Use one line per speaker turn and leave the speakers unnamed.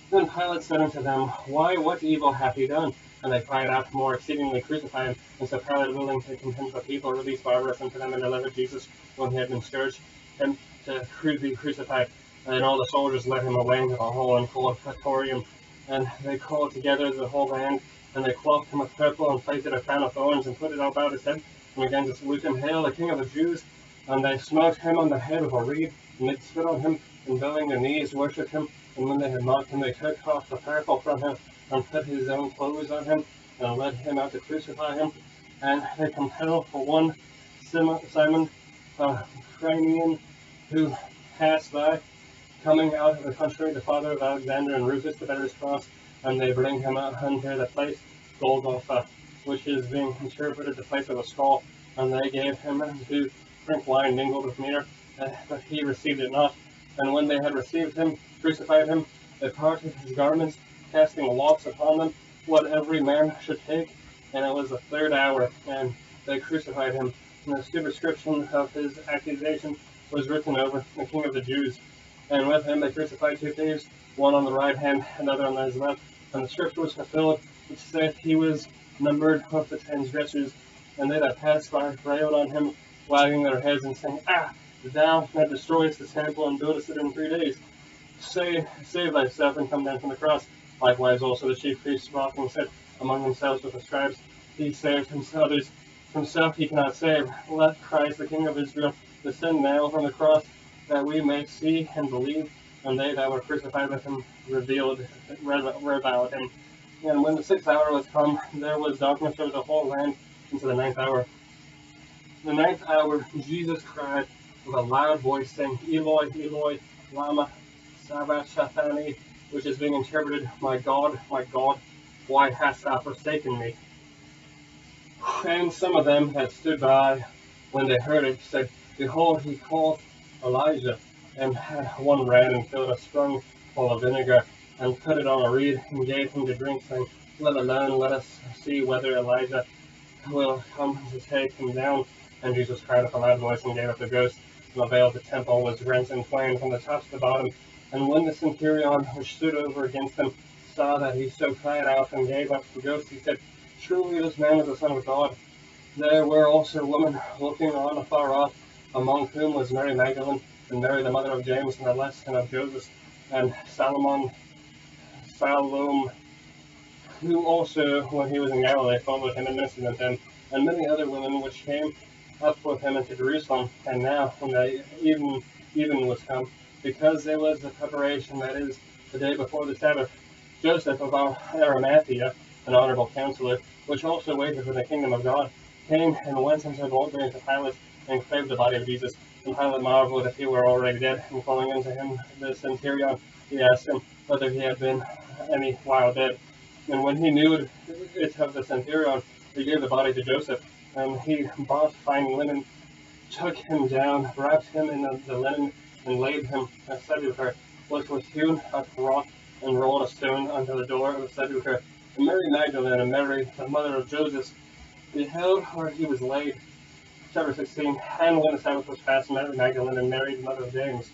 Then Pilate said unto them, Why, what evil hath he done? And they cried out more exceedingly, Crucify him. And so Pilate, willing to content the people, released Barabbas unto them, and delivered Jesus, when he had been scourged, him to be crucified. And all the soldiers led him away into the hall and called Praetorium. And they called together the whole band, and they clothed him with purple, and placed a crown of thorns, and put it about his head, and began to salute him, Hail, the King of the Jews! And they smote him on the head with a reed, and they spit on him, and bowing their knees worshipped him. And when they had mocked him, they took off the purple from him, and put his own clothes on him, and led him out to crucify him. And they compelled for one Simon, a Cyrenian, who passed by, coming out of the country, the father of Alexander and Rufus, to bear his cross. And they bring him out unto the place Golgotha, which is being interpreted the place of a skull. And they gave him to drink wine mingled with myrrh, but he received it not. And when they had received him, crucified him, they parted his garments, casting lots upon them, what every man should take. And it was the third hour, and they crucified him. And the superscription of his accusation was written over, the King of the Jews. And with him they crucified two thieves, one on the right hand, another on his left. And the scripture was fulfilled, which saith, He was numbered with the transgressors. And they that passed by railed on him, wagging their heads and saying, Ah, thou that destroyest the temple and buildest it in 3 days, save thyself and come down from the cross. Likewise also the chief priests mocking said among themselves with the scribes, He saved others, himself he cannot save. Let Christ, the King of Israel, descend now from the cross, that we may see and believe. And they that were crucified with him reviled him. And when the 6th hour was come, there was darkness over the whole land unto the 9th hour. The 9th hour, Jesus cried with a loud voice, saying, Eloi, Eloi, lama sabachthani, which is being interpreted, my God, why hast thou forsaken me? And some of them that stood by, when they heard it, said, Behold, he calleth Elijah. And one ran and filled a sprung full of vinegar, and put it on a reed, and gave him to drink, saying, Let alone, let us see whether Elijah will come to take him down. And Jesus cried with a loud voice, and gave up the ghost. And the veil of the temple was rent in twain from the top to the bottom. And when the centurion which stood over against him saw that he so cried out and gave up the ghost, he said, Truly this man is the Son of God. There were also women looking on afar off, among whom was Mary Magdalene, and Mary the mother of James, and the less and of Joseph, and Salome, who also, when he was in Galilee, followed him and ministered unto him, and many other women which came up with him into Jerusalem. And now, when the even was come, because there was the preparation, that is, the day before the Sabbath, Joseph of Arimathea, an honorable counselor, which also waited for the kingdom of God, came and went unto boldly unto Pilate, and craved the body of Jesus. And Pilate marveled if he were already dead, and calling unto him the centurion, he asked him whether he had been any while dead. And when he knew it of the centurion, he gave the body to Joseph. And he bought fine linen, took him down, wrapped him in the linen, and laid him a sepulchre, which was hewn out of rock, and rolled a stone unto the door of the sepulchre. And Mary Magdalene and Mary, the mother of Joseph, beheld where he was laid. Chapter 16. And when the Sabbath was past, Mary Magdalene and Mary, the mother of James,